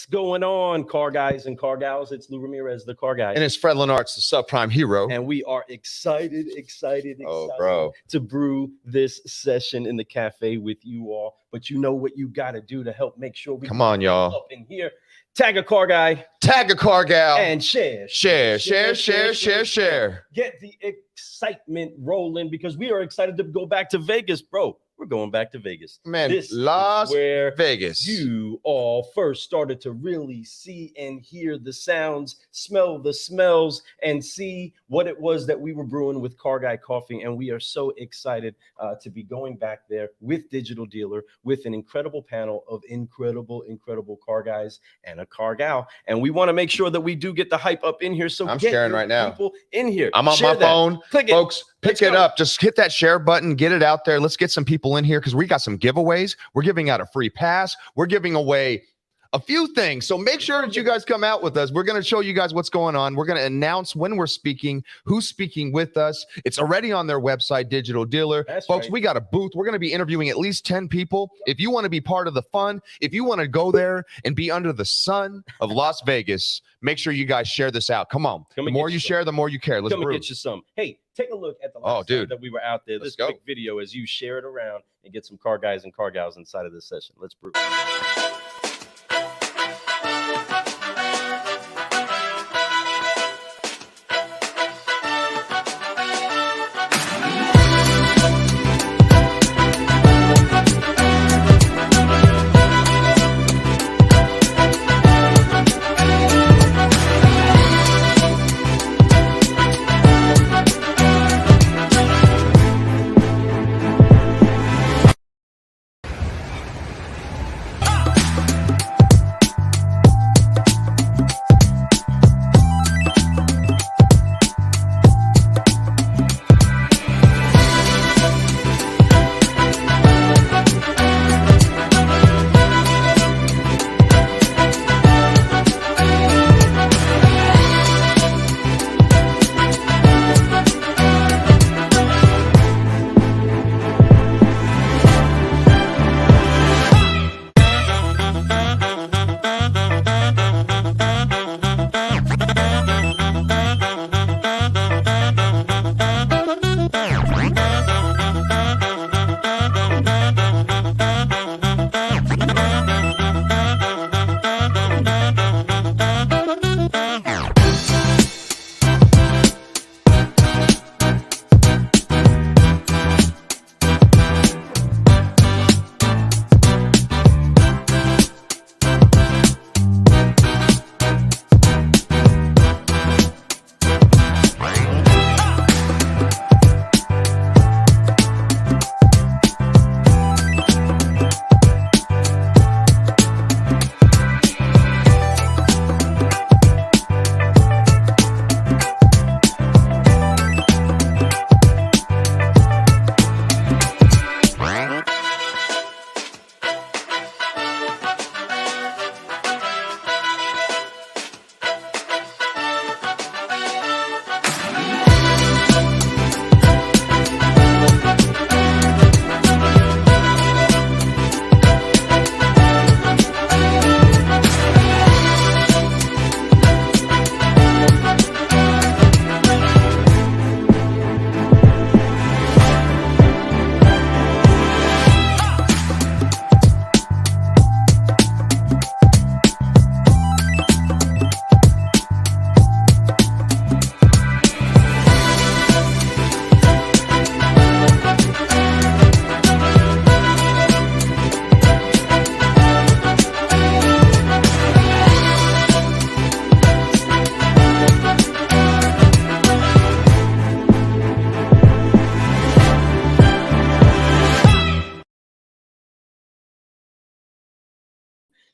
What's going on, car guys and car gals? It's Lou Ramirez, the car guy. And it's Fred Lenartz, the subprime hero. And we are excited bro, to brew this session in the cafe with you all. But you know what you got to do to help make sure we come on, y'all. Up in here. Tag a car guy. Tag a car gal. And share. Get the excitement rolling because we are excited to go back to Vegas, bro. We're going back to Vegas. Man, this Las is where Vegas. You all first started to really see and hear the sounds, smell the smells, and see what it was that we were brewing with Car Guy Coffee. And we are so excited to be going back there with Digital Dealer, with an incredible panel of incredible car guys and a car gal. And we want to make sure that we do get the hype up in here. So I'm sharing right now. People in here. I'm on my phone. Click it. Folks, pick it up. Just hit that share button. Get it out there. Let's get some people in here because we got some giveaways. We're giving out a free pass. We're giving away a few things. So make sure that you guys come out with us. We're going to show you guys what's going on. We're going to announce when we're speaking, who's speaking with us. It's already on their website, Digital Dealer. That's folks, right. We got a booth. We're going to be interviewing at least 10 people. If you want to be part of the fun, if you want to go there and be under the sun of Las Vegas, make sure you guys share this out. Come on. The more you share, the more you care. Let's come and get you some. Hey, take a look at the last time that we were out there. This quick video as you share it around and get some car guys and car gals inside of this session. Let's brew.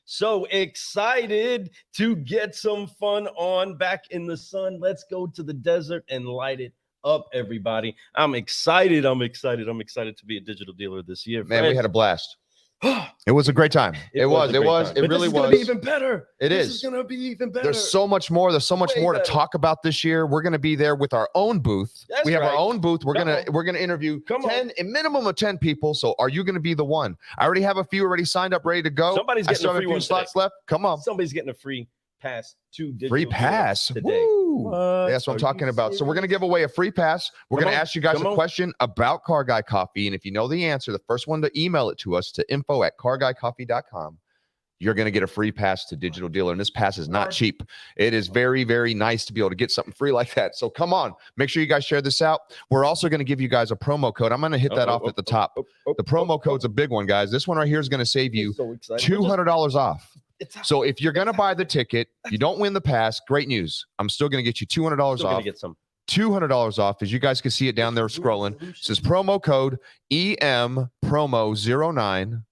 So excited to get some fun on back in the sun. Let's go to the desert and light it up, everybody. I'm excited to be a Digital Dealer this year. Man, we had a blast. It was a great time. It really was. But this is gonna be even better. This is gonna be even better. There's so much more. There's so much more to talk about this year. We're gonna be there with our own booth. We have our own booth. We're gonna interview a minimum of 10 people. So are you gonna be the one? I already have a few already signed up, ready to go. Somebody's getting a few slots left. Come on. Somebody's getting a free pass to digital. Free pass today. That's what I'm talking about. So we're going to give away a free pass. We're going to ask you guys a question about Car Guy Coffee. And if you know the answer, the first one to email it to us to info@carguycoffee.com, you're going to get a free pass to Digital Dealer. And this pass is not cheap. It is very, very nice to be able to get something free like that. So come on, make sure you guys share this out. We're also going to give you guys a promo code. I'm going to hit that off at the top. The promo code's a big one, guys. This one right here is going to save you $200 off. So if you're going to buy the ticket, you don't win the pass, great news. I'm still going to get you $200 off. Get some. $200 off. As you guys can see it down there scrolling. It says promo code EM promo 09.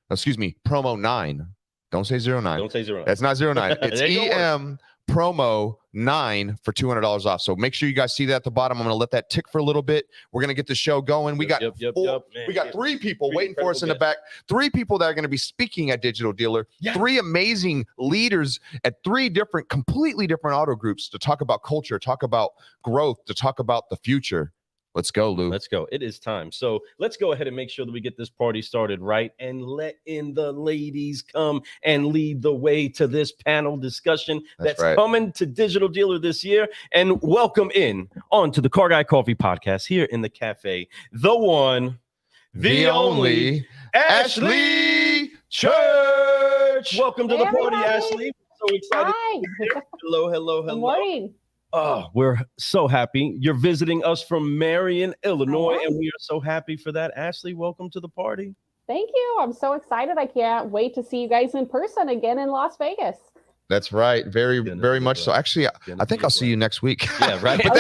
Excuse me, promo 9. Don't say 09. Don't say 09. That's not 09. It's EM promo 9 for $200 off. So make sure you guys see that at the bottom. I'm going to let that tick for a little bit. We're going to get the show going. We got we got 3 people waiting for us in the back. 3 people that are going to be speaking at Digital Dealer. 3 amazing leaders at 3 completely different auto groups to talk about culture, talk about growth, to talk about the future. Let's go, Lou. Let's go. It is time. So let's go ahead and make sure that we get this party started right and let in the ladies come and lead the way to this panel discussion that's coming to Digital Dealer this year. And welcome in onto the Car Guy Coffee podcast here in the cafe, the one, the only, Ashlee Church. Welcome to the party, Ashlee. So excited. Hi. Hello. Good morning. Oh, we're so happy. You're visiting us from Marion, Illinois, and we are so happy for that. Ashlee, welcome to the party. Thank you. I'm so excited. I can't wait to see you guys in person again in Las Vegas. That's right. Very much so. Actually, I think I'll see you next week. Yeah, right. But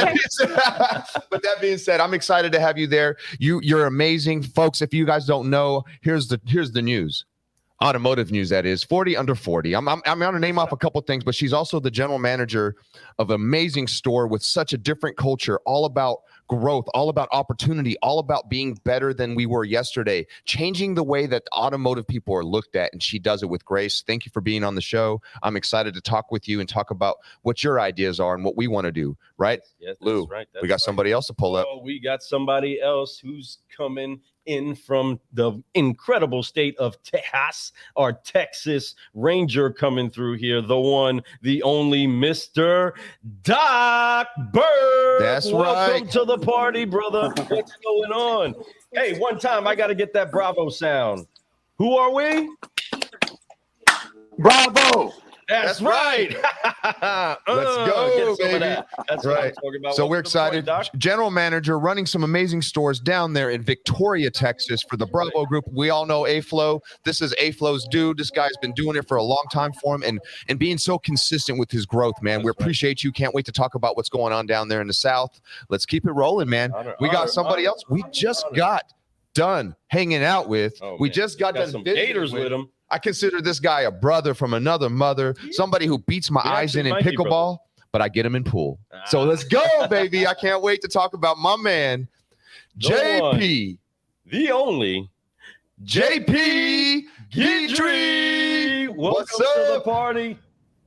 that being said, I'm excited to have you there. You're amazing, folks. If you guys don't know, here's the news. Automotive news, that is 40 under 40. I'm going to name off a couple things, but she's also the general manager of an amazing store with such a different culture, all about growth, all about opportunity, all about being better than we were yesterday, changing the way that automotive people are looked at, and she does it with grace. Thank you for being on the show. I'm excited to talk with you and talk about what your ideas are and what we want to do, right? Yes, Lou, right. We got somebody else to pull up. Oh, we got somebody else who's coming in from the incredible state of Tejas, our Texas Ranger coming through here, the one, the only Mr. Doc Burke. That's Welcome to the party, brother. What's going on? Hey, one time I got to get that Bravo sound. Who are we? Bravo. That's right. Let's go, baby. That's right. What I'm talking about. So we're excited. General manager running some amazing stores down there in Victoria, Texas for the Bravo Group. We all know A-Flow. This is A-Flow's dude. This guy's been doing it for a long time for him and being so consistent with his growth, man. We appreciate you. Can't wait to talk about what's going on down there in the South. Let's keep it rolling, man. We got somebody else we just got done hanging out with. We just got done some Gators with him. I consider this guy a brother from another mother, somebody who beats my eyes in pickleball, but I get him in pool. So let's go, baby. I can't wait to talk about my man, JP. The only JP Guidry. What's up to the party?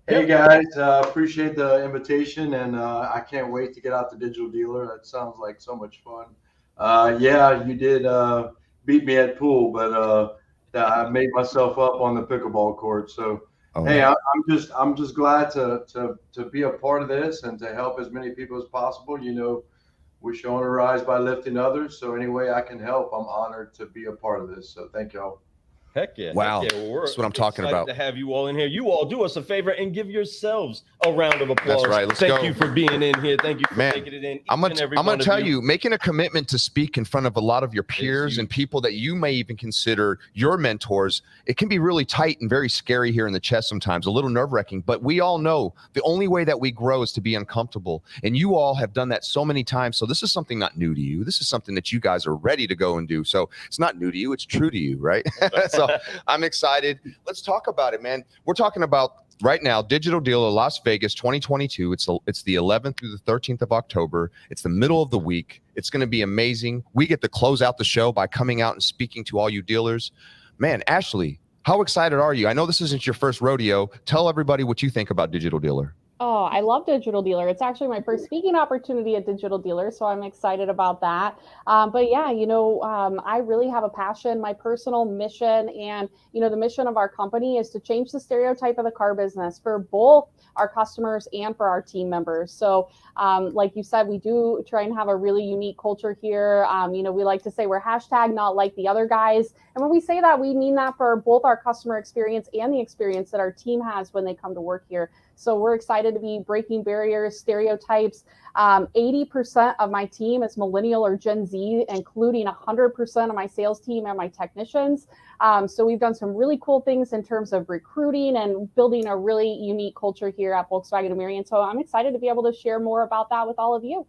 Hey, guys. Appreciate the invitation, and I can't wait to get out to Digital Dealer. That sounds like so much fun. Yeah, you did beat me at pool, but I made myself up on the pickleball court. So, hey, I'm just glad to be a part of this and to help as many people as possible. You know, we're showing a rise by lifting others. So any way I can help, I'm honored to be a part of this. So thank y'all. Heck yeah. Wow. Heck yeah. Well, that's what I'm talking about. To have you all in here. You all do us a favor and give yourselves a round of applause. That's right. Let's Thank go. you for being in here. Thank you for making it in. I'm going to tell you, making a commitment to speak in front of a lot of your peers and people that you may even consider your mentors, it can be really tight and very scary here in the chest sometimes, a little nerve-wracking. But we all know the only way that we grow is to be uncomfortable. And you all have done that so many times. So this is something not new to you. This is something that you guys are ready to go and do. So it's not new to you. It's true to you, right? So I'm excited. Let's talk about it, man. We're talking about right now, Digital Dealer Las Vegas 2022. It's the 11th through the 13th of October. It's the middle of the week. It's going to be amazing. We get to close out the show by coming out and speaking to all you dealers. Man, Ashlee, how excited are you? I know this isn't your first rodeo. Tell everybody what you think about Digital Dealer. Oh, I love Digital Dealer. It's actually my first speaking opportunity at Digital Dealer, so I'm excited about that. But yeah, I really have a passion. My personal mission and, the mission of our company is to change the stereotype of the car business for both our customers and for our team members. So, like you said, we do try and have a really unique culture here. We like to say we're hashtag not like the other guys. And when we say that, we mean that for both our customer experience and the experience that our team has when they come to work here. So we're excited to be breaking barriers, stereotypes. 80% of my team is millennial or Gen Z, including 100% of my sales team and my technicians. So we've done some really cool things in terms of recruiting and building a really unique culture here at Volkswagen of Marion. So I'm excited to be able to share more about that with all of you.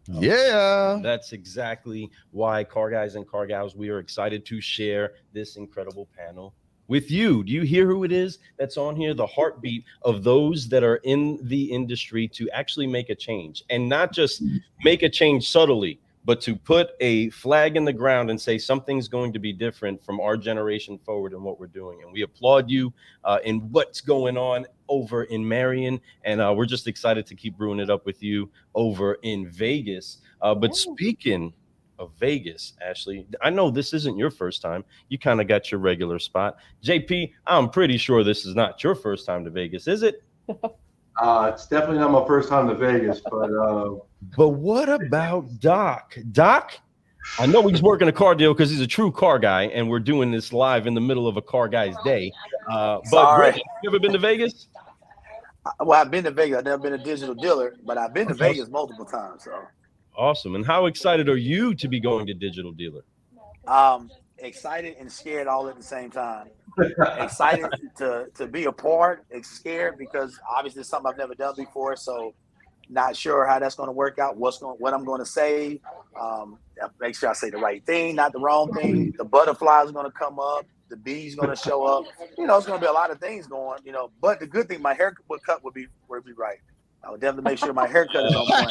Yeah. That's exactly why, car guys and car gals, we are excited to share this incredible panel with you. Do you hear who it is that's on here? The heartbeat of those that are in the industry to actually make a change, and not just make a change subtly, but to put a flag in the ground and say something's going to be different from our generation forward in what we're doing. And we applaud you in what's going on over in Marion. And we're just excited to keep brewing it up with you over in Vegas. But speaking of Vegas, Ashlee, I know this isn't your first time. You kind of got your regular spot. JP, I'm pretty sure this is not your first time to Vegas, is it? It's definitely not my first time to Vegas, but what about Doc? Doc, I know he's working a car deal because he's a true car guy, and we're doing this live in the middle of a car guy's day. But Rick, you ever been to Vegas? Well, I've been to Vegas. I've never been a Digital Dealer, but I've been to Vegas multiple times. So awesome. And how excited are you to be going to Digital Dealer? Excited and scared all at the same time. Excited to be a part, scared because obviously it's something I've never done before, so not sure how that's going to work out, what I'm going to say. Make sure I say the right thing, not the wrong thing. The butterflies are going to come up, the bees going to show up. It's going to be a lot of things going. But the good thing, my haircut would be right. I would definitely make sure my haircut is on point.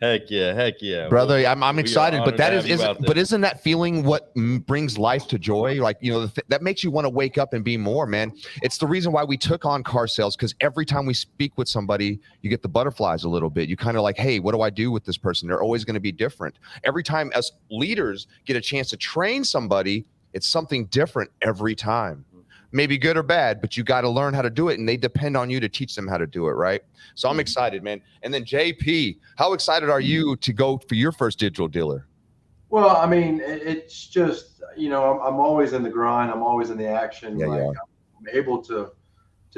Heck yeah, brother. I'm excited, but isn't that feeling what brings life to joy? Like, that makes you want to wake up and be more, man. It's the reason why we took on car sales, because every time we speak with somebody, you get the butterflies a little bit. You kind of like, hey, what do I do with this person? They're always going to be different. Every time as leaders get a chance to train somebody, it's something different every time. Maybe good or bad, but you got to learn how to do it, and they depend on you to teach them how to do it, right? So I'm excited, man. And then JP, how excited are you to go for your first Digital Dealer? Well, I mean, it's just, I'm always in the grind. I'm always in the action. I'm able to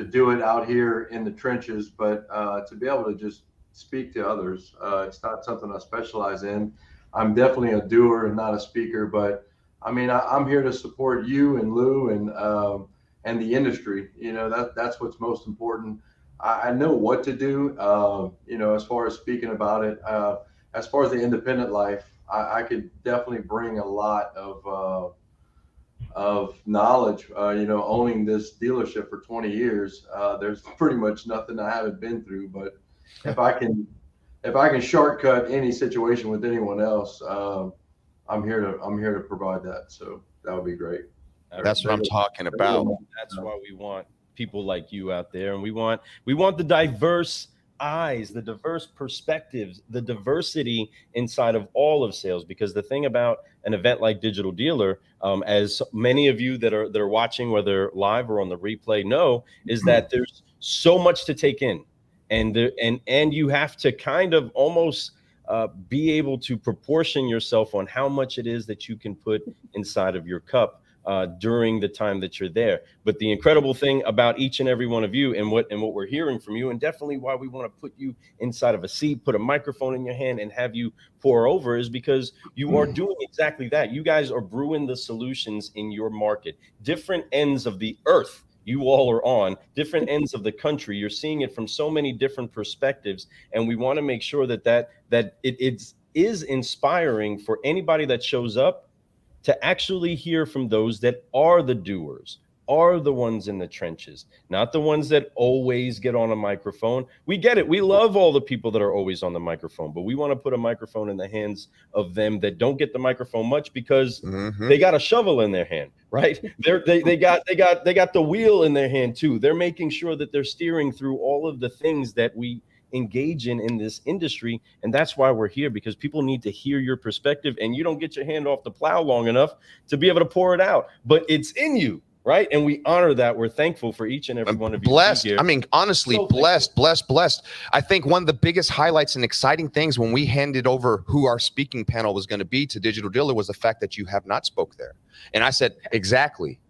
do it out here in the trenches, but to be able to just speak to others, it's not something I specialize in. I'm definitely a doer and not a speaker, but I mean, I'm here to support you and Lou and the industry. That's what's most important. I know what to do, as far as speaking about it. As far as the independent life, I could definitely bring a lot of knowledge. Owning this dealership for 20 years, there's pretty much nothing I haven't been through. But if I can shortcut any situation with anyone else, I'm here to provide that. So that would be great. That's what I'm talking about. That's why we want people like you out there, and we want the diverse eyes, the diverse perspectives, the diversity inside of all of sales. Because the thing about an event like Digital Dealer, as many of you that are watching, whether live or on the replay, know, is that there's so much to take in, and you have to kind of almost be able to proportion yourself on how much it is that you can put inside of your cup during the time that you're there. But the incredible thing about each and every one of you and what we're hearing from you, and definitely why we want to put you inside of a seat, put a microphone in your hand and have you pour over, is because you are doing exactly that. You guys are brewing the solutions in your market, different ends of the earth. You all are on different ends of the country. You're seeing it from so many different perspectives, and we want to make sure that it is inspiring for anybody that shows up to actually hear from those that are the doers, are the ones in the trenches, not the ones that always get on a microphone. We get it. We love all the people that are always on the microphone, but we want to put a microphone in the hands of them that don't get the microphone much because they got a shovel in their hand, right? They got the wheel in their hand too. They're making sure that they're steering through all of the things that we engage in this industry. And that's why we're here, because people need to hear your perspective, and you don't get your hand off the plow long enough to be able to pour it out, but it's in you. Right. And we honor that. We're thankful for each and every one of you. Blessed. Here. I mean, honestly, so blessed. I think one of the biggest highlights and exciting things when we handed over who our speaking panel was going to be to Digital Dealer was the fact that you have not spoke there. And I said, exactly.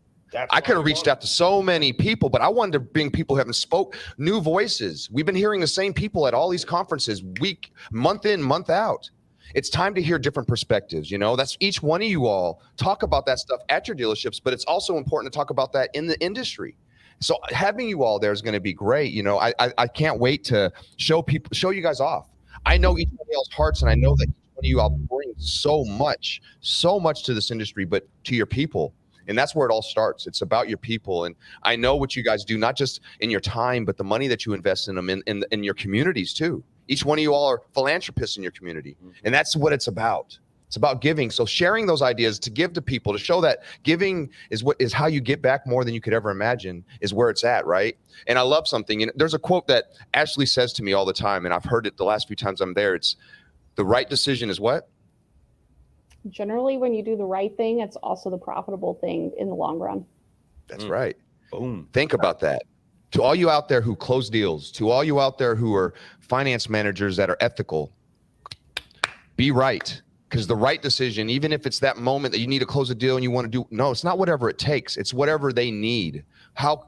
I could have reached out to so many people, but I wanted to bring people who haven't spoke, new voices. We've been hearing the same people at all these conferences month in, month out. It's time to hear different perspectives. You know, that's each one of you all talk about that stuff at your dealerships, but it's also important to talk about that in the industry. So having you all there is going to be great. You know, I can't wait to show you guys off. I know each one of y'all's hearts, and I know that each one of you all bring so much to this industry, but to your people. And that's where it all starts. It's about your people. And I know what you guys do, not just in your time, but the money that you invest in them in your communities too. Each one of you all are philanthropists in your community. And that's what it's about. It's about giving. So sharing those ideas to give to people, to show that giving is how you get back more than you could ever imagine, is where it's at, right? And I love something. And there's a quote that Ashlee says to me all the time, and I've heard it the last few times I'm there. It's the right decision is what? Generally, when you do the right thing, it's also the profitable thing in the long run. That's right. Boom. Think about that. To all you out there who close deals, to all you out there who are finance managers that are ethical, be right. Because the right decision, even if it's that moment that you need to close a deal and you want to do, no, it's not whatever it takes. It's whatever they need.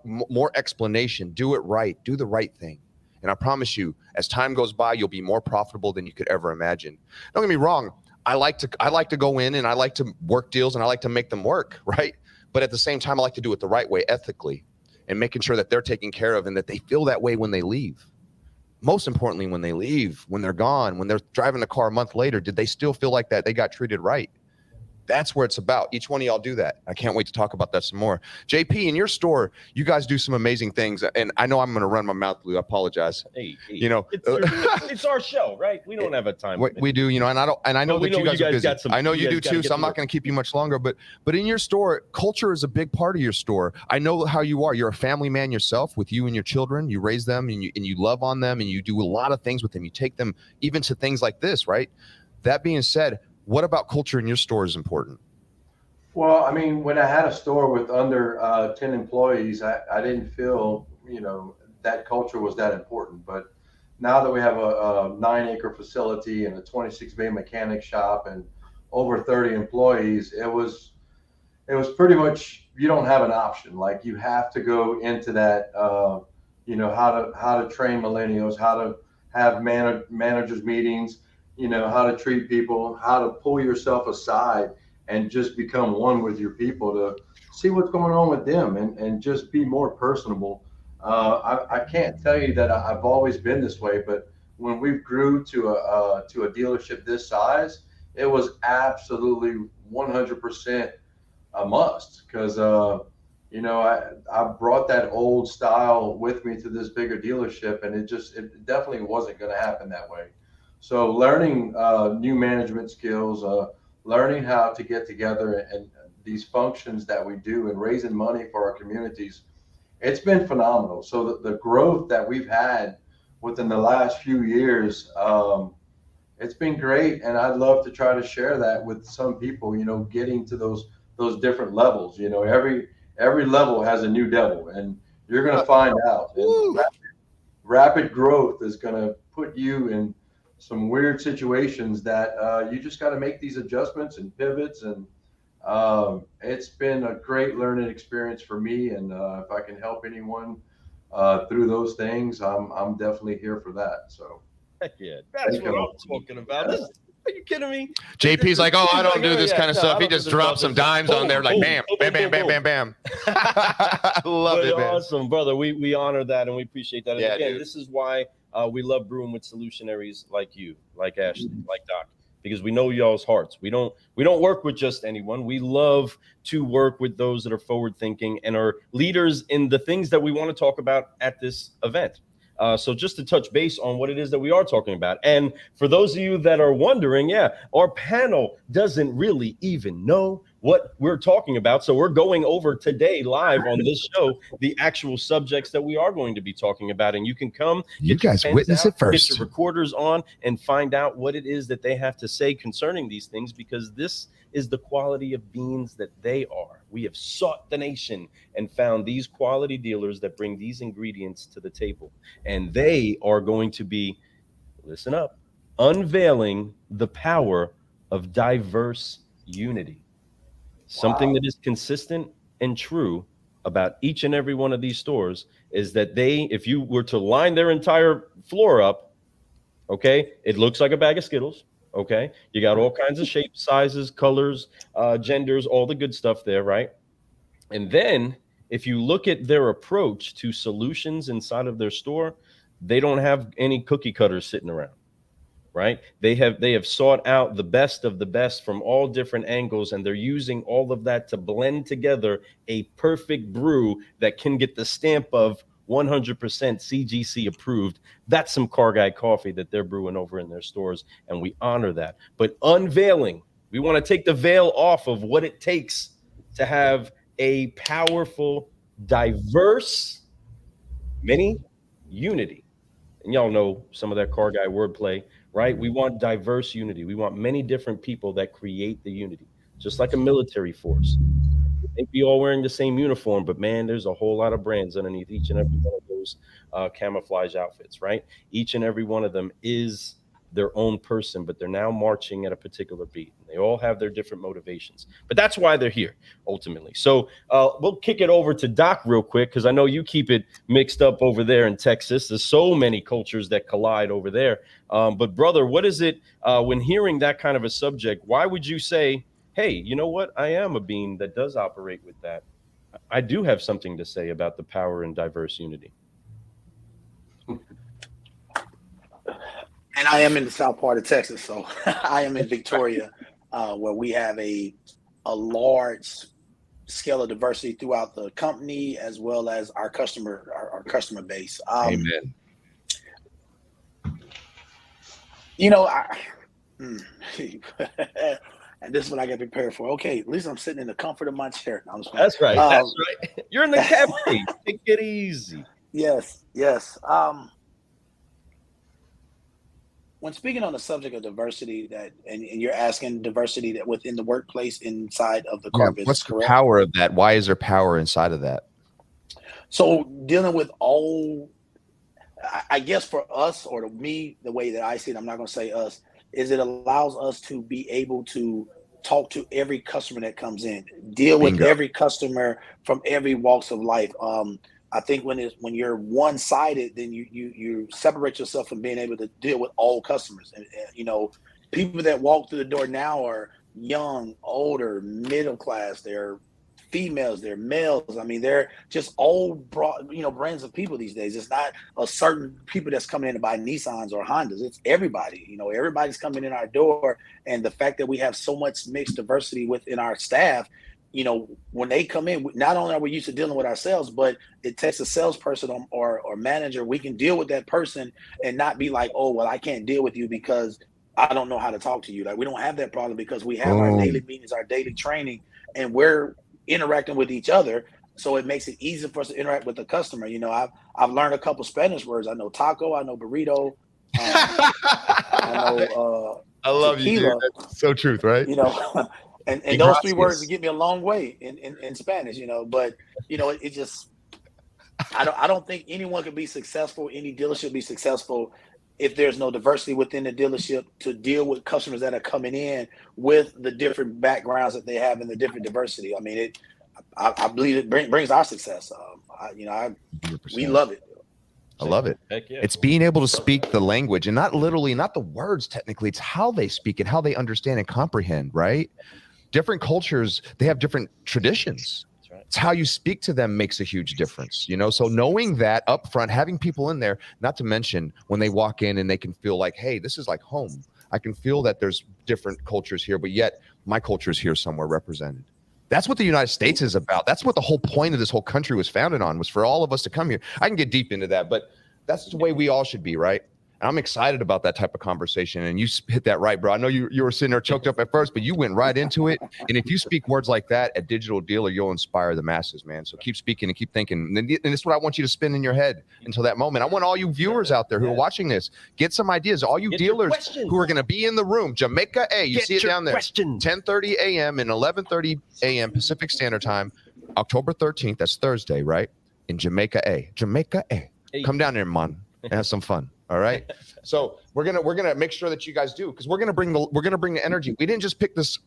More explanation, do it right, do the right thing. And I promise you, as time goes by, you'll be more profitable than you could ever imagine. Don't get me wrong. I like to go in and I like to work deals and I like to make them work, right? But at the same time, I like to do it the right way, ethically, and making sure that they're taken care of and that they feel that way when they leave. Most importantly, when they leave, when they're gone, when they're driving the car a month later, did they still feel like that they got treated right? That's where it's about. Each one of y'all do that. I can't wait to talk about that some more. JP, in your store, you guys do some amazing things. And I know I'm going to run my mouth, Lou. I apologize. Hey, you know, it's our show, right? We don't have a time. We do, you know, and I know that you guys are busy. I know you do too, so I'm not going to keep you much longer. But in your store, culture is a big part of your store. I know how you are. You're a family man yourself with you and your children. You raise them and you love on them and you do a lot of things with them. You take them even to things like this, right? That being said, what about culture in your store is important? Well, I mean, when I had a store with under 10 employees, I didn't feel, you know, that culture was that important. But now that we have a 9-acre facility and a 26-bay mechanic shop and over 30 employees, it was pretty much, you don't have an option. Like, you have to go into that, you know, how to train millennials, how to have managers meetings, you know, how to treat people, how to pull yourself aside and just become one with your people to see what's going on with them and just be more personable. I can't tell you that I've always been this way, but when we grew to a dealership this size, it was absolutely 100% a must, because you know, I brought that old style with me to this bigger dealership, and it definitely wasn't going to happen that way. So learning new management skills, learning how to get together and these functions that we do and raising money for our communities, it's been phenomenal. So the growth that we've had within the last few years, it's been great. And I'd love to try to share that with some people, you know, getting to those different levels. You know, every level has a new devil, and you're going to find out. And rapid growth is going to put you in some weird situations that you just got to make these adjustments and pivots. And it's been a great learning experience for me. And if I can help anyone through those things, I'm definitely here for that. So heck yeah, that's what I'm talking about. Yeah. Are you kidding me? JP's like, oh, I don't do this kind of stuff. He just drops some dimes on there, like bam, bam, bam, bam, bam, bam. I love it, man. Awesome, brother. We honor that and we appreciate that. And Yeah, again, dude. this is why we love brewing with solutionaries like you, like Ashlee, like Doc. because we know y'all's hearts. We don't work with just anyone. We love to work with those that are forward thinking and are leaders in the things that we want to talk about at this event. So just to touch base on what it is that we are talking about. And for those of you that are wondering, yeah, our panel doesn't really even know what we're talking about. So we're going over today live on this show, the actual subjects that we are going to be talking about. And you can come, You guys witness it first. get your recorders on and find out what it is that they have to say concerning these things, because this is the quality of beans that they are. We have sought the nation and found these quality dealers that bring these ingredients to the table. And they are going to be, listen up, unveiling the power of diverse unity. Something that is consistent and true about each and every one of these stores is that they, if you were to line their entire floor up, okay, it looks like a bag of Skittles. Okay, you got all kinds of shapes, sizes, colors, genders, all the good stuff there, right? And then if you look at their approach to solutions inside of their store, they don't have any cookie cutters sitting around, right? They have sought out the best of the best from all different angles, and they're using all of that to blend together a perfect brew that can get the stamp of 100% CGC approved. That's some Car Guy coffee that they're brewing over in their stores, and we honor that. But unveiling, we want to take the veil off of what it takes to have a powerful, diverse mini unity. And y'all know some of that Car Guy wordplay, right? We want diverse unity. We want many different people that create the unity, just like a military force. They'd be all wearing the same uniform, but man, there's a whole lot of brands underneath each and every one of those camouflage outfits, right? Each and every one of them is their own person, but they're now marching at a particular beat. They all have their different motivations, but that's why they're here ultimately. So we'll kick it over to Doc real quick, because I know you keep it mixed up over there in Texas. There's so many cultures that collide over there. But brother, what is it when hearing that kind of a subject? Why would you say, hey, you know what? I am a bean that does operate with that. I do have something to say about the power and diverse unity. And I am in the south part of Texas, so I am in Victoria, where we have a large scale of diversity throughout the company as well as our customer base. Amen. You know, and this is what I get prepared for. Okay, at least I'm sitting in the comfort of my chair. That's right. That's right. You're in the cafe. Take it easy. Yes. When speaking on the subject of diversity, and you're asking diversity that within the workplace inside of the car business, what's the correct? power of that? Why is there power inside of that? So dealing with all, I guess for us or to me, the way that I see it, I'm not going to say us, is it allows us to be able to talk to every customer that comes in, deal with every customer from every walks of life. I think when you're one-sided, then you separate yourself from being able to deal with all customers. And you know, people that walk through the door now are young, older, middle class. They're females, they're males. I mean, they're just all broad, brands of people these days. It's not a certain people that's coming in to buy Nissans or Hondas. It's everybody. You know, everybody's coming in our door, and the fact that we have so much mixed diversity within our staff. You know, when they come in, not only are we used to dealing with ourselves, but it takes a salesperson or manager. We can deal with that person and not be like, oh, well, I can't deal with you because I don't know how to talk to you. Like, we don't have that problem because we have our daily meetings, our daily training, and we're interacting with each other. So it makes it easier for us to interact with the customer. You know, I've learned a couple Spanish words. I know taco, I know burrito, I know I love tequila. you, dude. That's so truth, right? You know. And those three words would get me a long way in Spanish, but it just, I don't think anyone can be successful, any dealership be successful if there's no diversity within the dealership to deal with customers that are coming in with the different backgrounds that they have and the different diversity. I mean, I believe it brings our success. We love it. I love it. Heck yeah. It's being able to speak the language, and not literally, not the words technically. It's how they speak it, how they understand and comprehend, right? Different cultures, they have different traditions. That's right. It's how you speak to them makes a huge difference, So knowing that up front, having people in there, not to mention when they walk in and they can feel like, hey, this is like home. I can feel that there's different cultures here, but yet my culture is here somewhere represented. That's what the United States is about. That's what the whole point of this whole country was founded on, was for all of us to come here. I can get deep into that, but that's the way we all should be, right? And I'm excited about that type of conversation. And you hit that right, bro. I know you were sitting there choked up at first, but you went right into it. And if you speak words like that at Digital Dealer, you'll inspire the masses, man. So keep speaking and keep thinking. And this is what I want you to spin in your head until that moment. I want all you viewers out there who are watching this, get some ideas. All you dealers who are going to be in the room, Jamaica A, you see it down there, 10:30 a.m. and 11:30 a.m. Pacific Standard Time, October 13th. That's Thursday, right? In Jamaica A. Jamaica A. Come down there, man, and have some fun. All right. So we're gonna make sure that you guys do, because we're gonna bring the energy. We didn't just pick this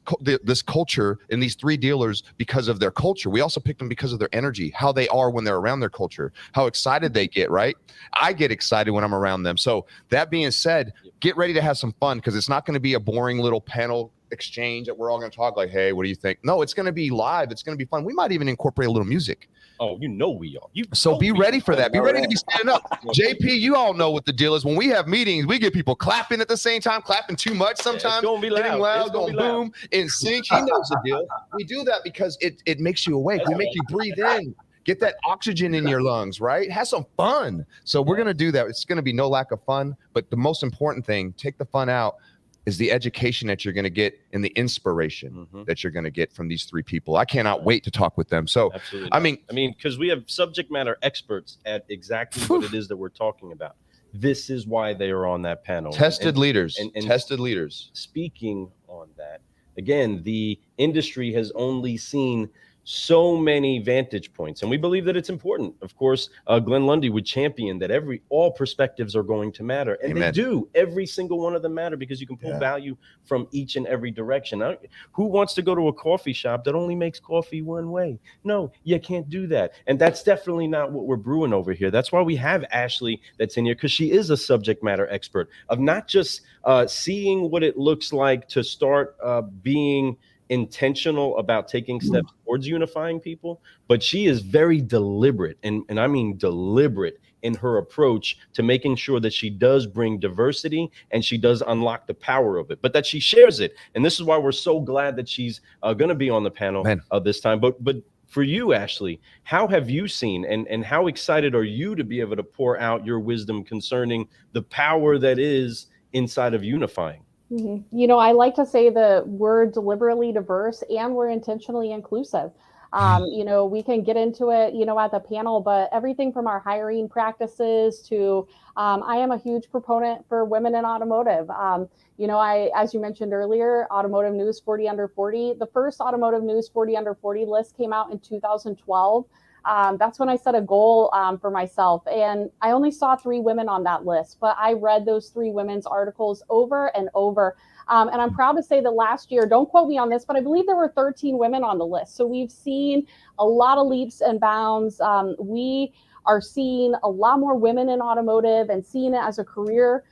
culture and these 3 dealers because of their culture. We also picked them because of their energy, how they are when they're around their culture, how excited they get. Right. I get excited when I'm around them. So that being said, get ready to have some fun, because it's not going to be a boring little panel exchange that we're all going to talk like, hey, what do you think? No, it's going to be live. It's going to be fun. We might even incorporate a little music. Oh, you know we are. So be ready for that. Be ready to be standing up. JP, you all know what the deal is. When we have meetings, we get people clapping at the same time, clapping too much sometimes. It's going to be loud. Going boom, in sync. He knows the deal. We do that because it makes you awake. We make you breathe in. Get that oxygen in your lungs, right? Have some fun. So we're going to do that. It's going to be no lack of fun. But the most important thing, take the fun out, is the education that you're going to get and the inspiration that you're going to get from these 3 people. I cannot wait to talk with them. So, I mean, because we have subject matter experts at exactly what it is that we're talking about. This is why they are on that panel. Tested leaders. Tested leaders. Speaking on that, again, the industry has only seen so many vantage points, and we believe that it's important. Of course, Glenn Lundy would champion that all perspectives are going to matter, and they do. Every single one of them matter, because you can pull value from each and every direction. Now, who wants to go to a coffee shop that only makes coffee one way? No, you can't do that, and that's definitely not what we're brewing over here. That's why we have Ashlee that's in here, because she is a subject matter expert of not just seeing what it looks like to start being intentional about taking steps towards unifying people, but she is very deliberate, and I mean deliberate, in her approach to making sure that she does bring diversity and she does unlock the power of it, but that she shares it. And this is why we're so glad that she's going to be on the panel this time. But for you, Ashlee, how have you seen and how excited are you to be able to pour out your wisdom concerning the power that is inside of unifying? You know, I like to say that we're deliberately diverse and we're intentionally inclusive. You know, we can get into it, you know, at the panel, but everything from our hiring practices to, I am a huge proponent for women in automotive. You know, as you mentioned earlier, Automotive News 40 Under 40, the first Automotive News 40 Under 40 list came out in 2012. That's when I set a goal for myself, and I only saw 3 women on that list, but I read those 3 women's articles over and over. And I'm proud to say that last year, don't quote me on this, but I believe there were 13 women on the list. So we've seen a lot of leaps and bounds. We are seeing a lot more women in automotive and seeing it as a career.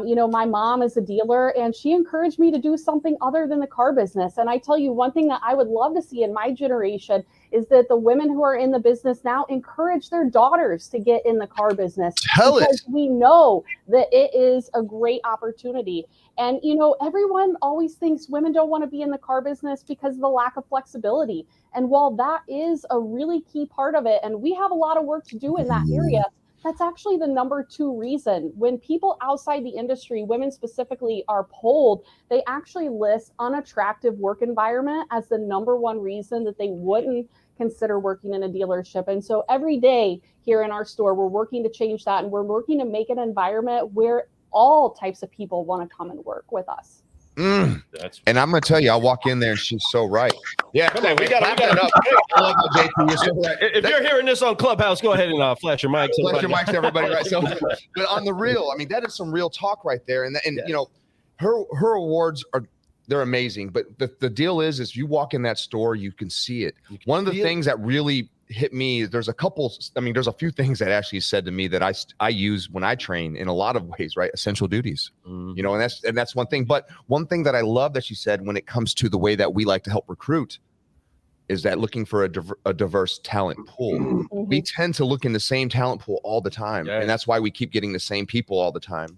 You know, my mom is a dealer, and she encouraged me to do something other than the car business. And I tell you, one thing that I would love to see in my generation is that the women who are in the business now encourage their daughters to get in the car business. Because we know that it is a great opportunity. And, you know, everyone always thinks women don't want to be in the car business because of the lack of flexibility. And while that is a really key part of it, and we have a lot of work to do in that area, that's actually the number 2 reason. When people outside the industry, women specifically, are polled, they actually list unattractive work environment as the number 1 reason that they wouldn't consider working in a dealership. And so every day here in our store, we're working to change that, and we're working to make an environment where all types of people want to come and work with us. And I'm going to tell you, I walk in there and she's so right. Yeah, come on, we got it up. If you're hearing this on Clubhouse, go ahead and flash your mics. Flash your mics, everybody. Right. So, but on the real, I mean, that is some real talk right there. And you know, her awards they're amazing. But the deal is you walk in that store, you can see it. One of the things that really hit me, there's a few things that Ashlee said to me that I use when I train in a lot of ways, right? Essential duties, you know, and that's one thing. But one thing that I love that she said when it comes to the way that we like to help recruit is that looking for a diverse talent pool. We tend to look in the same talent pool all the time. And that's why we keep getting the same people all the time.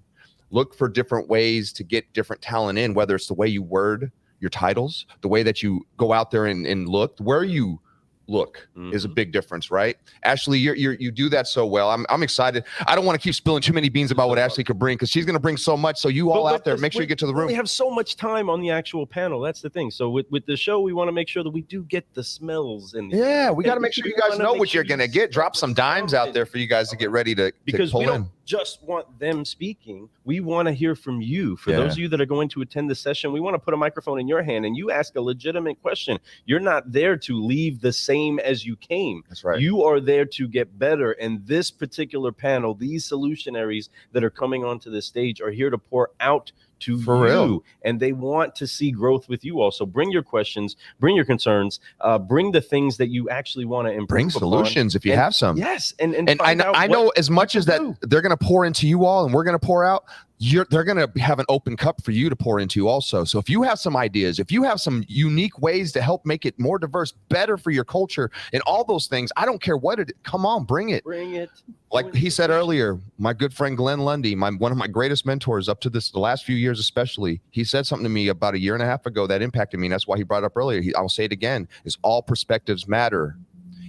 look for different ways to get different talent in, whether it's the way you word your titles, the way that you go out there and look, where you look is a big difference, right? Ashlee, you do that so well. I'm excited. I don't want to keep spilling too many beans about what Ashlee could bring, because she's going to bring so much. So you all out there, make sure you get to the room. We have so much time on the actual panel. That's the thing. So with the show, we want to make sure that we do get the smells in. Yeah, we got to make sure you guys know what you're going to get. Drop some dimes out there for you guys to get ready to pull we don't in. just want them speaking. We want to hear from you. For those of you that are going to attend the session, we want to put a microphone in your hand and you ask a legitimate question. You're not there to leave the same as you came. That's right. You are there to get better. And this particular panel, these solutionaries that are coming onto the stage are here to pour out to For you, real. and they want to see growth with you also. Bring your questions, bring your concerns, bring the things that you actually want to improve. Bring solutions if you have some. Yes, and I know as much as that they're going to pour into you all and we're going to pour out, they're going to have an open cup for you to pour into also. So if you have some ideas, if you have some unique ways to help make it more diverse, better for your culture and all those things, I don't care what it, come on, bring it. Bring it. Like he said earlier, my good friend Glenn Lundy, one of my greatest mentors up to the last few years especially, he said something to me about a year and a half ago that impacted me, and that's why he brought it up earlier. I'll say it again, is all perspectives matter.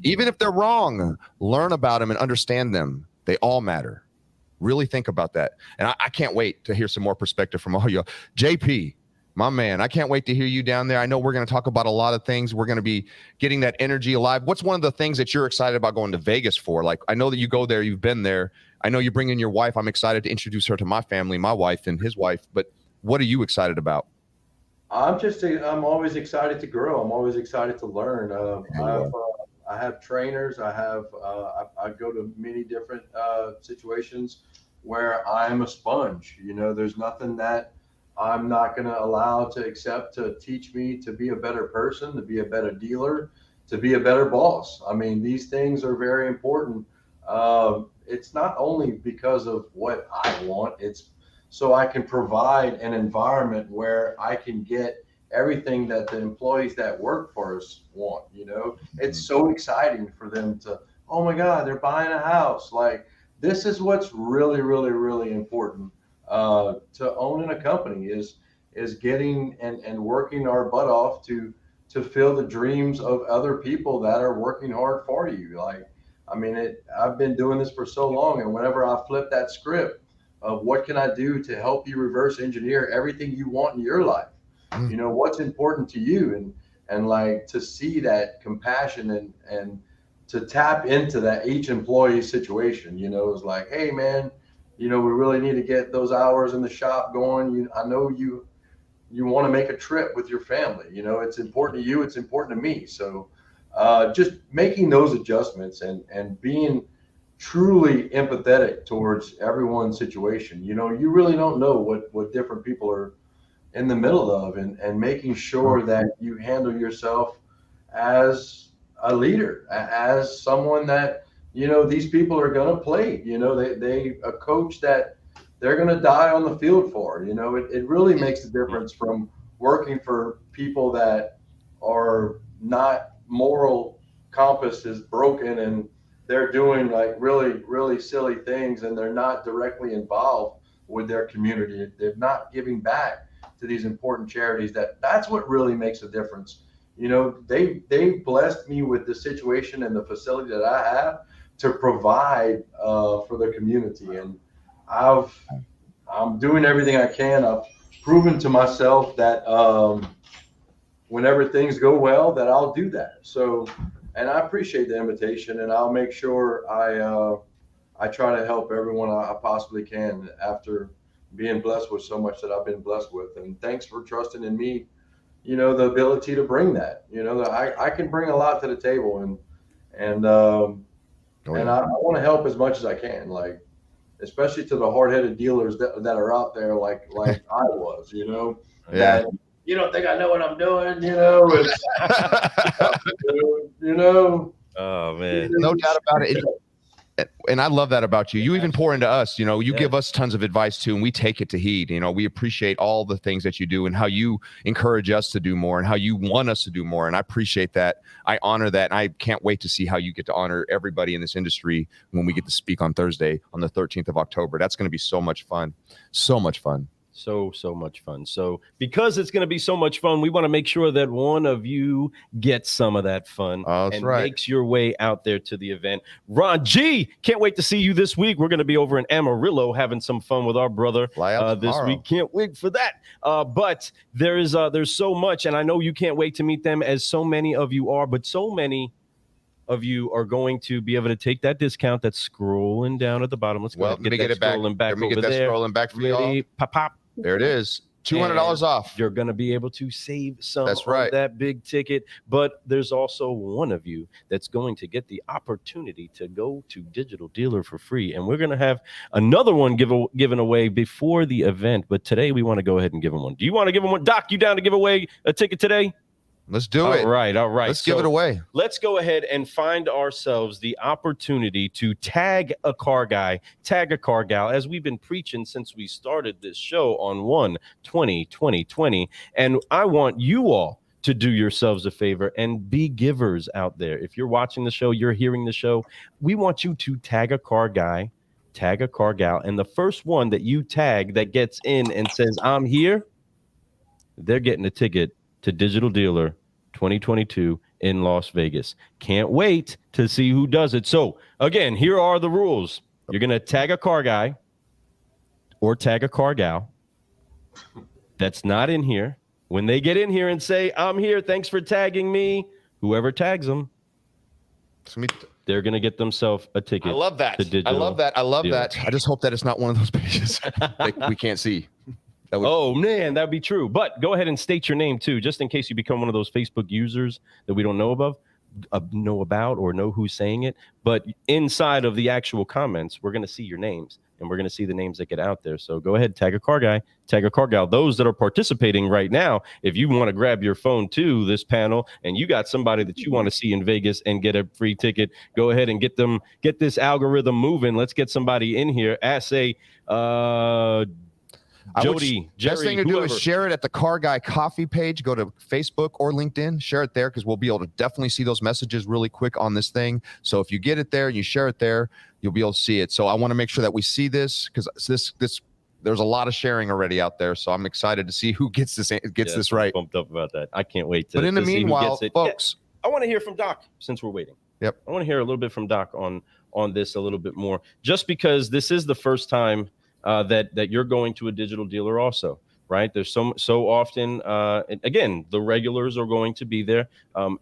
Even if they're wrong, learn about them and understand them. They all matter. Really think about that. And I can't wait to hear some more perspective from all y'all. JP, my man, I can't wait to hear you down there. I know we're going to talk about a lot of things. We're going to be getting that energy alive. What's one of the things that you're excited about going to Vegas for? Like, I know that you go there, you've been there. I know you bring in your wife. I'm excited to introduce her to my family, my wife and his wife. But what are you excited about? I'm always excited to grow. I'm always excited to learn. I have trainers. I go to many different situations where I'm a sponge. You know, there's nothing that I'm not going to allow to accept to teach me to be a better person, to be a better dealer, to be a better boss. I mean, these things are very important. It's not only because of what I want, it's so I can provide an environment where I can get everything that the employees that work for us want. You know, it's so exciting for them to, oh my God, they're buying a house. Like, this is what's really, really, really important to own in a company is getting and working our butt off to fill the dreams of other people that are working hard for you. Like, I mean, I've been doing this for so long, and whenever I flip that script of what can I do to help you reverse engineer everything you want in your life, you know, what's important to you, and like to see that compassion and to tap into that each employee situation, you know, is like, hey man, you know, we really need to get those hours in the shop going. I know you want to make a trip with your family, you know, it's important to you, it's important to me. So just making those adjustments and being truly empathetic towards everyone's situation. You know, you really don't know what different people are in the middle of, and making sure that you handle yourself as a leader, as someone that, you know, these people are going to play, you know, they a coach that they're going to die on the field for. You know, it really makes a difference from working for people that are not moral compass is broken and they're doing like really, really silly things, and they're not directly involved with their community. They're not giving back to these important charities. That's what really makes a difference. You know, they blessed me with the situation and the facility that I have to provide for the community, and I'm doing everything I can. I've proven to myself that whenever things go well, that I'll do that. So, and I appreciate the invitation, and I'll make sure I try to help everyone I possibly can after being blessed with so much that I've been blessed with. And thanks for trusting in me, you know, the ability to bring that, you know, that I can bring a lot to the table, and I want to help as much as I can, like, especially to the hard-headed dealers that are out there, like I was, you know, that you don't think I know what I'm doing, you know, and, you know. Oh man, no doubt about it. And I love that about you. You even pour into us, you Yes. give us tons of advice too, and we take it to heed. We appreciate all the things that you do and how you encourage us to do more and how you want us to do more. And I appreciate that. I honor that. And I can't wait to see how you get to honor everybody in this industry when we get to speak on Thursday, on the 13th of October. That's going to be so much fun. So much fun. So much fun. So because it's going to be so much fun, we want to make sure that one of you gets some of that fun and makes your way out there to the event. Ron G, can't wait to see you this week. We're going to be over in Amarillo having some fun with our brother this week. Can't wait for that. But there's so much, and I know you can't wait to meet them, as so many of you are, but so many of you are going to be able to take that discount that's scrolling down at the bottom. Let's go ahead and get that scrolling back over there. Scrolling back for y'all. Pop, pop. There it is. $200 off. You're going to be able to save some on that big ticket. But there's also one of you that's going to get the opportunity to go to Digital Dealer for free. And we're going to have another one given away before the event. But today we want to go ahead and give them one. Do you want to give them one? Doc, you down to give away a ticket today? Let's do it. All right. Let's give it away. Let's go ahead and find ourselves the opportunity to tag a car guy, tag a car gal, as we've been preaching since we started this show on 1/20/2020. And I want you all to do yourselves a favor and be givers out there. If you're watching the show, you're hearing the show, we want you to tag a car guy, tag a car gal, and the first one that you tag that gets in and says, I'm here, they're getting a ticket to Digital Dealer 2022 in Las Vegas. Can't wait to see who does it. So again, here are the rules. You're going to tag a car guy or tag a car gal that's not in here. When they get in here and say, I'm here, thanks for tagging me, whoever tags them, they're going to get themselves a ticket. I love that. I love that. I just hope that it's not one of those pages we can't see. Oh, man, that'd be true. But go ahead and state your name, too, just in case you become one of those Facebook users that we don't know about or know who's saying it. But inside of the actual comments, we're going to see your names, and we're going to see the names that get out there. So go ahead, tag a car guy, tag a car gal. Those that are participating right now, if you want to grab your phone to this panel and you got somebody that you want to see in Vegas and get a free ticket, go ahead and get this algorithm moving. Let's get somebody in here. Jody, Jerry, best thing to do is share it at the Car Guy Coffee page. Go to Facebook or LinkedIn, share it there, because we'll be able to definitely see those messages really quick on this thing. So if you get it there and you share it there, you'll be able to see it. So I want to make sure that we see this, because there's a lot of sharing already out there. So I'm excited to see who gets this right. Pumped up about that. I can't wait to. But in the meanwhile, folks, I want to hear from Doc since we're waiting. Yep, I want to hear a little bit from Doc on this a little bit more, just because this is the first time that you're going to a Digital Dealer also, right? There's so often, and again, the regulars are going to be there.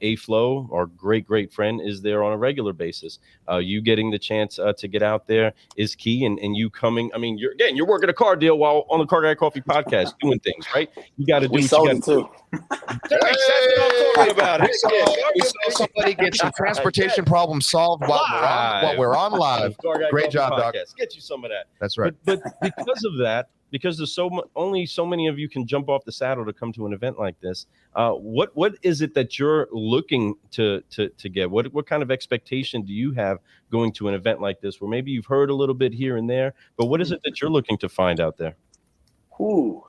A-Flow, our great friend, is there on a regular basis. You getting the chance to get out there is key, and you coming. I mean, you're working a car deal while on the Car Guy Coffee podcast doing things, right? You got to do what you got to do. That's what I'm talking about. We saw somebody get some transportation problems solved while we're on live. Great job, Doc. Get you some of that. That's right. But because of that, because there's only so many of you can jump off the saddle to come to an event like this, what is it that you're looking to get? What kind of expectation do you have going to an event like this, where maybe you've heard a little bit here and there, but what is it that you're looking to find out there? Ooh.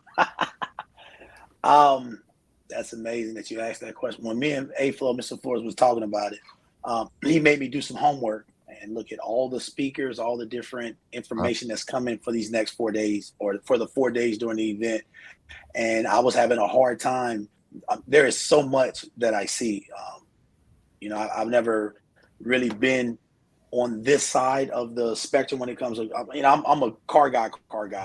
That's amazing that you asked that question. When me and A-Flow, Mr. Flores, was talking about it, he made me do some homework and look at all the speakers, all the different information that's coming for these next 4 days, or for the 4 days during the event. And I was having a hard time. There is so much that I see. I've never really been on this side of the spectrum when it comes to, I'm a car guy.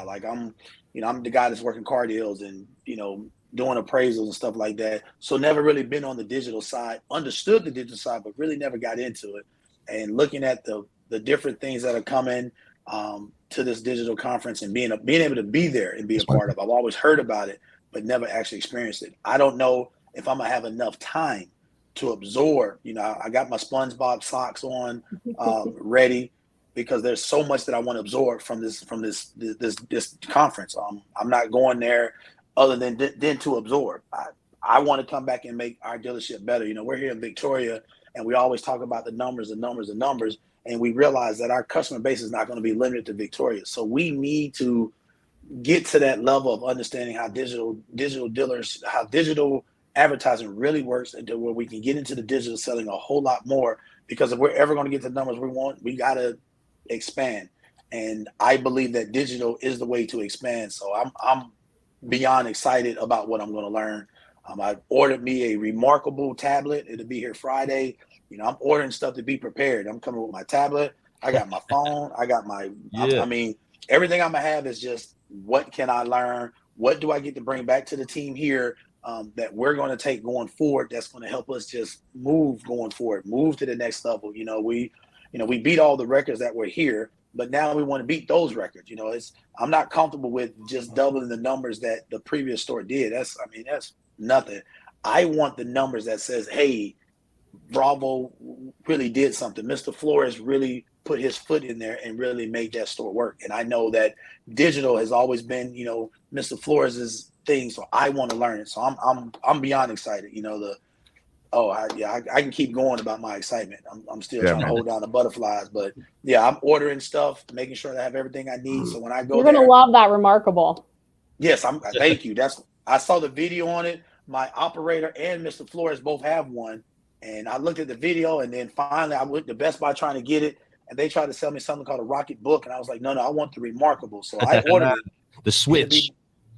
Like I'm the guy that's working car deals and, doing appraisals and stuff like that. So never really been on the digital side, understood the digital side, but really never got into it. And looking at the different things that are coming to this digital conference and being able to be there and be a part of. I've always heard about it, but never actually experienced it. I don't know if I'm gonna have enough time to absorb. I got my SpongeBob socks on, ready, because there's so much that I want to absorb from this conference. I'm not going there other than to absorb. I want to come back and make our dealership better. We're here in Victoria. And we always talk about the numbers and numbers and numbers. And we realize that our customer base is not going to be limited to Victoria. So we need to get to that level of understanding how digital dealers, how digital advertising really works, and to where we can get into the digital selling a whole lot more. Because if we're ever going to get the numbers we want, we got to expand. And I believe that digital is the way to expand. So I'm beyond excited about what I'm going to learn. I've ordered me a remarkable tablet. It'll be here Friday. You know, I'm ordering stuff to be prepared. I'm coming with my tablet. I got my phone. I got my, I mean, everything I'm going to have is just, what can I learn? What do I get to bring back to the team here that we're going to take going forward? That's going to help us just move going forward, move to the next level. We beat all the records that were here, but now we want to beat those records. I'm not comfortable with just doubling the numbers that the previous store did. That's nothing. I want the numbers that says, hey, Bravo really did something. Mr. Flores really put his foot in there and really made that store work. And I know that digital has always been, Mr. Flores's thing. So I want to learn it. So I'm beyond excited. I can keep going about my excitement. I'm still trying to hold down the butterflies, but yeah, I'm ordering stuff, making sure that I have everything I need. So when I go, you're going to love that remarkable. Yes, thank you. I saw the video on it. My operator and Mr. Flores both have one. And I looked at the video, and then finally I went to Best Buy trying to get it. And they tried to sell me something called a Rocket Book. And I was like, no, I want the remarkable. So I ordered it. The Switch.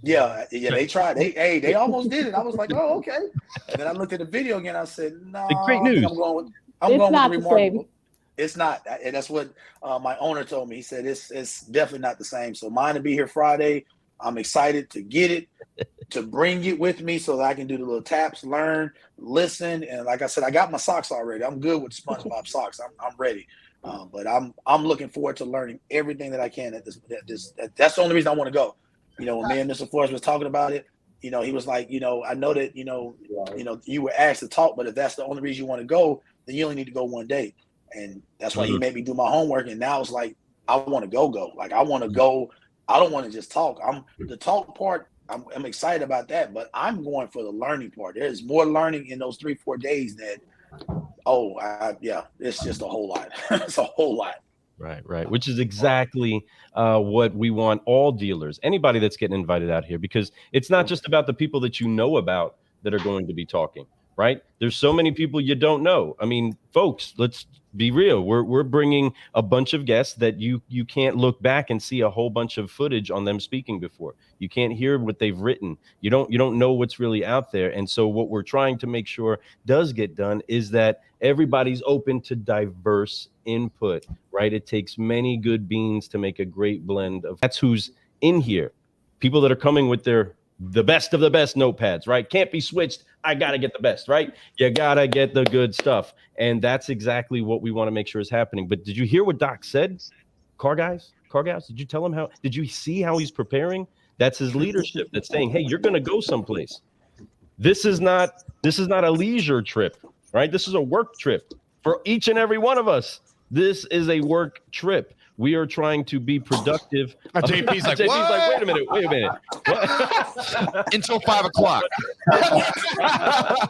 They tried. They almost did it. I was like, oh, okay. And then I looked at the video again. I said, no, great news. I'm going with the remarkable. It's not. And that's what my owner told me. He said, it's definitely not the same. So mine will be here Friday. I'm excited to get it, to bring it with me so that I can do the little taps, learn, listen. And like I said, I got my socks already. I'm good with SpongeBob socks. I'm ready. But I'm looking forward to learning everything that I can at this. That's the only reason I want to go. When me and Mr. Flores was talking about it, he was like, I know that, you were asked to talk, but if that's the only reason you want to go, then you only need to go one day. And that's why he made me do my homework. And now it's like, I want to go. Like, I want to go. I don't want to just talk. The talk part, I'm excited about that, but I'm going for the learning part. There's more learning in those 3-4 days that, it's just a whole lot. It's a whole lot. Right. Which is exactly what we want all dealers, anybody that's getting invited out here, because it's not just about the people that you know about that are going to be talking, right? There's so many people you don't know. I mean, folks, let's be real. We're bringing a bunch of guests that you can't look back and see a whole bunch of footage on them speaking before. You can't hear what they've written. You don't know what's really out there. And so what we're trying to make sure does get done is that everybody's open to diverse input, right? It takes many good beans to make a great blend of. That's who's in here. People that are coming with the best of the best notepads, right? Can't be switched. I got to get the best, right? You got to get the good stuff. And that's exactly what we want to make sure is happening. But did you hear what Doc said? Car guys, did you tell him did you see how he's preparing? That's his leadership that's saying, hey, you're going to go someplace. This is not a leisure trip, right? This is a work trip for each and every one of us. This is a work trip. We are trying to be productive. JP's like, wait a minute. Until 5 o'clock.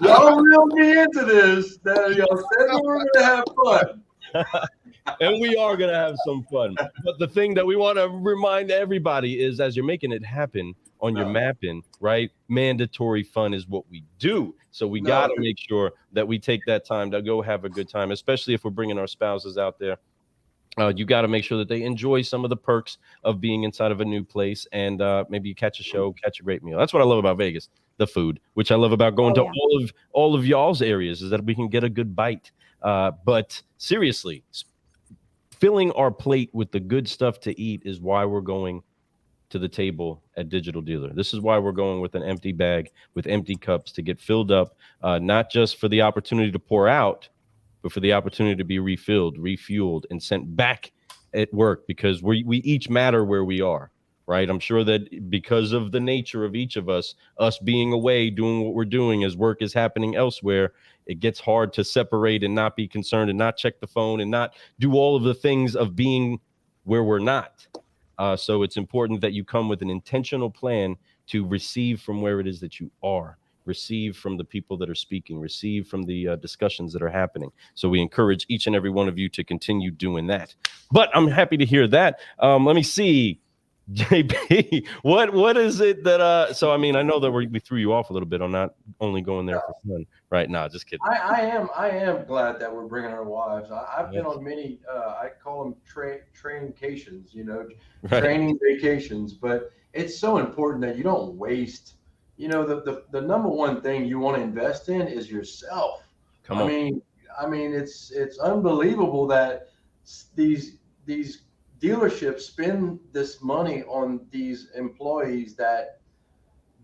Y'all reel me into this. Y'all said we were going to have fun. And we are going to have some fun. But the thing that we want to remind everybody is, as you're making it happen on your mapping, right? Mandatory fun is what we do. So we got to make sure that we take that time to go have a good time, especially if we're bringing our spouses out there. You got to make sure that they enjoy some of the perks of being inside of a new place, and maybe you catch a show, catch a great meal. That's what I love about Vegas, the food, which I love about going to all of y'all's areas, is that we can get a good bite. But seriously, filling our plate with the good stuff to eat is why we're going to the table at Digital Dealer. This is why we're going with an empty bag, with empty cups to get filled up, not just for the opportunity to pour out, but for the opportunity to be refilled, refueled, and sent back at work, because we each matter where we are, right? I'm sure that because of the nature of each of us being away, doing what we're doing as work is happening elsewhere, it gets hard to separate and not be concerned and not check the phone and not do all of the things of being where we're not. So it's important that you come with an intentional plan to receive from where it is that you are. receive from the people that are speaking, receive from the discussions that are happening. So we encourage each and every one of you to continue doing that. But I'm happy to hear that. Let me see. JP, what is it that so I mean, I know that we threw you off a little bit on not only going there for fun, right? Nah, just kidding. I am glad that we're bringing our wives. I've been on many I call them traincations, Right. training vacations, but it's so important that you don't waste. The number one thing you want to invest in is yourself. Come on. I mean it's unbelievable that these dealerships spend this money on these employees that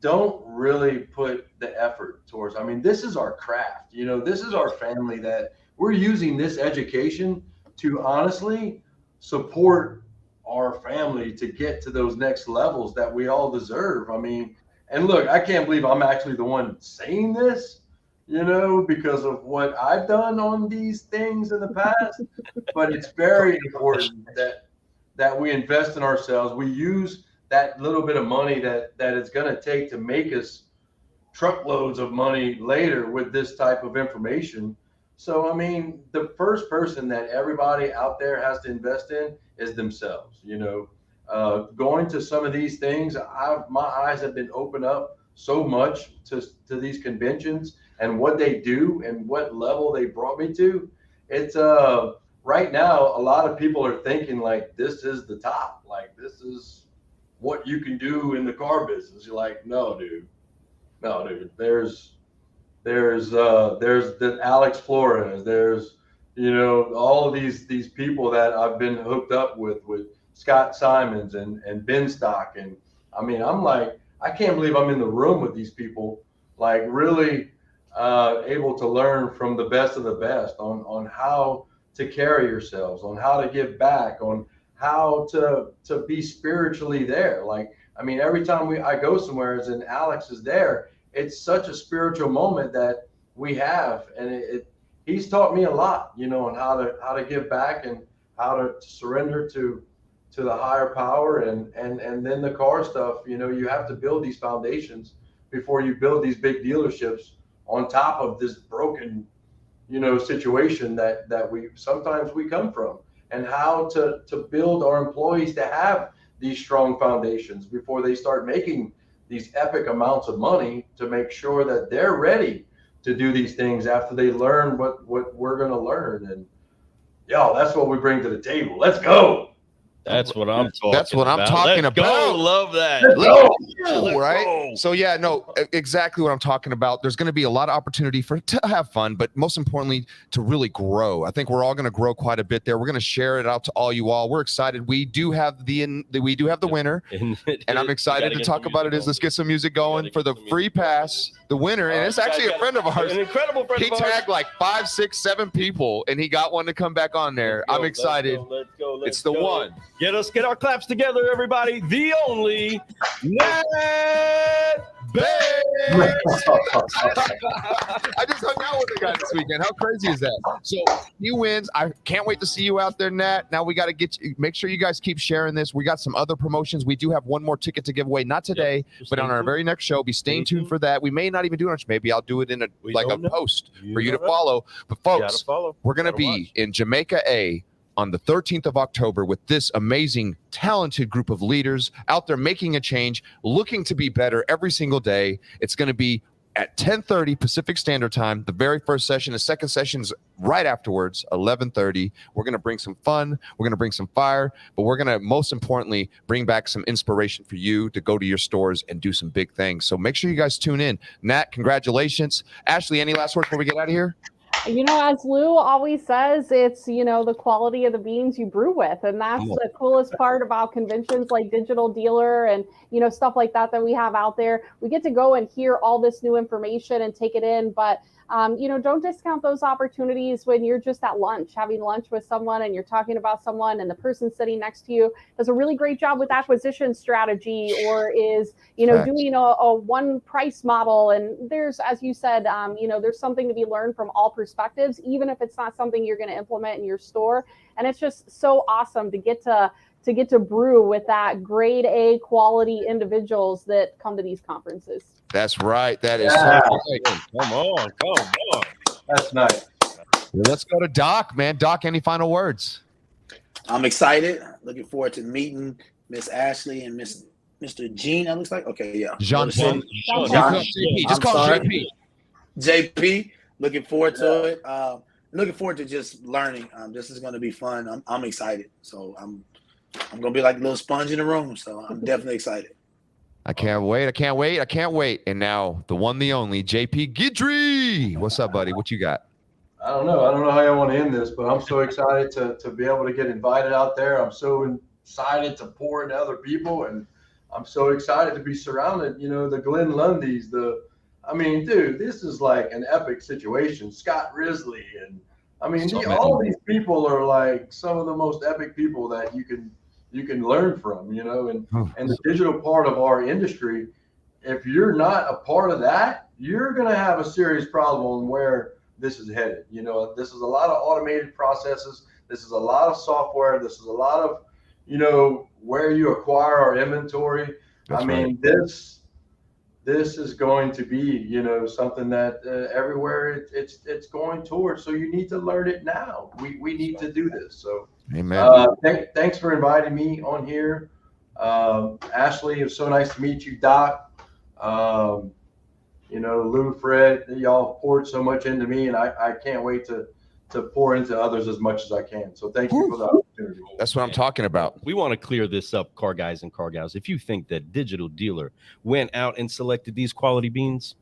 don't really put the effort towards. I mean, this is our craft, this is our family that we're using this education to honestly support our family to get to those next levels that we all deserve. I mean, and look, I can't believe I'm actually the one saying this, because of what I've done on these things in the past, but it's very important that we invest in ourselves. We use that little bit of money that it's going to take to make us truckloads of money later with this type of information. So, I mean, the first person that everybody out there has to invest in is themselves. Going to some of these things, my eyes have been opened up so much to these conventions and what they do and what level they brought me to. It's right now, a lot of people are thinking like this is the top, like this is what you can do in the car business. You're like, no, dude. There's the Alex Flores. There's all of these people that I've been hooked up with Scott Simons and Ben Stock, and I mean, I'm like, I can't believe I'm in the room with these people, like really able to learn from the best of the best on how to carry yourselves, on how to give back, on how to be spiritually there. Like, I mean, every time I go somewhere and Alex is there, it's such a spiritual moment that we have, and he's taught me a lot, on how to give back and how to surrender to the higher power, and then the car stuff. You have to build these foundations before you build these big dealerships on top of this broken situation that we sometimes come from, and how to build our employees to have these strong foundations before they start making these epic amounts of money, to make sure that they're ready to do these things after they learn what we're going to learn. And that's what we bring to the table. Let's go. That's what I'm talking That's what I'm talking Let's about. Go. Love that. Let's Let's right? So yeah, no, exactly what I'm talking about. There's going to be a lot of opportunity to have fun, but most importantly, to really grow. I think we're all going to grow quite a bit there. We're going to share it out to all you all. We're excited. We do have the winner, and I'm excited to talk about it. Let's get some music going for the free pass. The winner, and it's actually a friend of ours. An incredible friend of ours. He tagged like 5, 6, 7 people, and he got one to come back on there. I'm excited. Let's go. It's the one. Get our claps together, everybody. The only Nat Bear. I just hung out with the guy this weekend. How crazy is that? So he wins. I can't wait to see you out there, Nat. Now we got to make sure you guys keep sharing this. We got some other promotions. We do have one more ticket to give away, not today, but on our very next show. Be staying tuned for that. We may not even do it. Maybe I'll do it in a post for you to follow. But folks, we're going to be in Jamaica A on the 13th of October with this amazing, talented group of leaders out there making a change, looking to be better every single day. It's going to be at 10:30 Pacific Standard Time, the very first session. The second session is right afterwards, 11:30. We're going to bring some fun. We're going to bring some fire, but we're going to, most importantly, bring back some inspiration for you to go to your stores and do some big things. So make sure you guys tune in. Nat, congratulations. Ashlee, any last words before we get out of here? As Lou always says, it's, the quality of the beans you brew with. And that's the coolest part about conventions like Digital Dealer and, stuff like that we have out there. We get to go and hear all this new information and take it in. But, don't discount those opportunities when you're just at lunch, having lunch with someone and you're talking about someone and the person sitting next to you does a really great job with acquisition strategy, or is, doing a one price model. And there's, as you said, there's something to be learned from all perspectives, even if it's not something you're going to implement in your store. And it's just so awesome to get to brew with that grade A quality individuals that come to these conferences. That's right. That is Yeah. so right. Come on. That's nice. Well, let's go to Doc, man. Doc, any final words? I'm excited. Looking forward to meeting Miss Ashlee and Mr. Jean. That looks like Jean John. Just call him JP. JP. Looking forward to it. Looking forward to just learning. This is going to be fun. I'm excited. So I'm going to be like a little sponge in the room. So I'm definitely excited. I can't wait. And now the one, the only, JP Guidry. What's up, buddy? What you got? I don't know how I want to end this, but I'm so excited to be able to get invited out there. I'm so excited to pour into other people, and I'm so excited to be surrounded. The Glenn Lundys, dude, this is like an epic situation. Scott Risley, and all of these people are like some of the most epic people that you can learn from. And the digital part of our industry, if you're not a part of that, you're gonna have a serious problem where this is headed. This is a lot of automated processes. This is a lot of software. This is a lot of, where you acquire our inventory. This is going to be, something that everywhere it's going towards. So you need to learn it now. We need to do this. So, amen. Thanks for inviting me on here. Ashlee, it was so nice to meet you, Doc. Lou, Fred, y'all poured so much into me, and I can't wait to pour into others as much as I can. So thank you for the opportunity. That's what I'm talking about. We want to clear this up, car guys and car gals. If you think that Digital Dealer went out and selected these quality beans,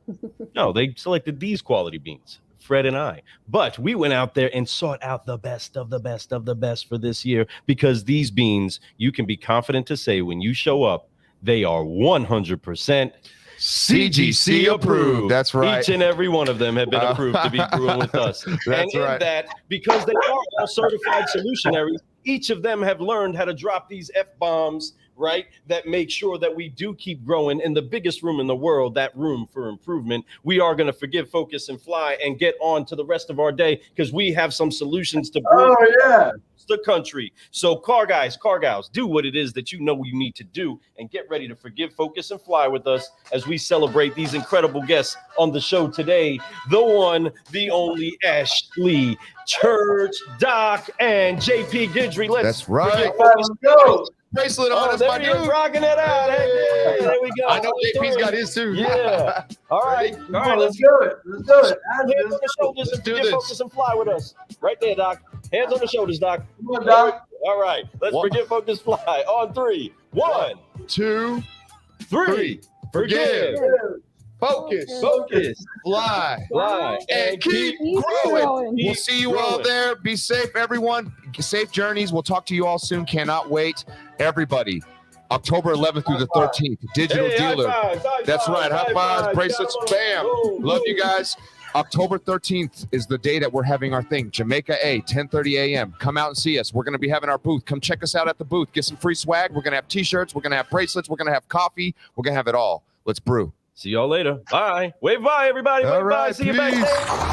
no, they selected these quality beans, Fred and I. But we went out there and sought out the best of the best of the best for this year, because these beans, you can be confident to say when you show up, they are 100% CGC approved. That's right. Each and every one of them have been approved to be brewing with us. That's and right. in that, because they are all certified solutionaries, each of them have learned how to drop these F-bombs, right? That make sure that we do keep growing in the biggest room in the world, that room for improvement. We are going to forgive, focus, and fly and get on to the rest of our day, because we have some solutions to brew the country. So car guys, car gals, do what it is that you need to do, and get ready to forgive, focus, and fly with us as we celebrate these incredible guests on the show today. The one, the only Ashlee Church, Doc, and JP Guidry. That's right. Let's go. Bracelet on. That's my there he is, dude. rocking it out. Hey, there we go. I know JP's got his too. Yeah. All right. Let's do it. Hands on the shoulders and do forgive, this. focus, and fly with us. Right there, Doc. Hands on the shoulders, Doc. Come on, Doc. All right. Let's forgive, focus, fly. On 3. 1, 2, 3. Forgive. Focus. Fly. And keep growing. We'll see you all there. Be safe, everyone. Safe journeys. We'll talk to you all soon. Cannot wait. Everybody, October 11th through the 13th, Digital Dealer. That's right. High fives, bracelets, bam. Love you guys. October 13th is the day that we're having our thing. Jamaica A, 10:30 a.m. Come out and see us. We're going to be having our booth. Come check us out at the booth. Get some free swag. We're going to have T-shirts. We're going to have bracelets. We're going to have coffee. We're going to have it all. Let's brew. See y'all later. Bye. Wave bye, everybody. All Wave bye. right, See you peace. backstage.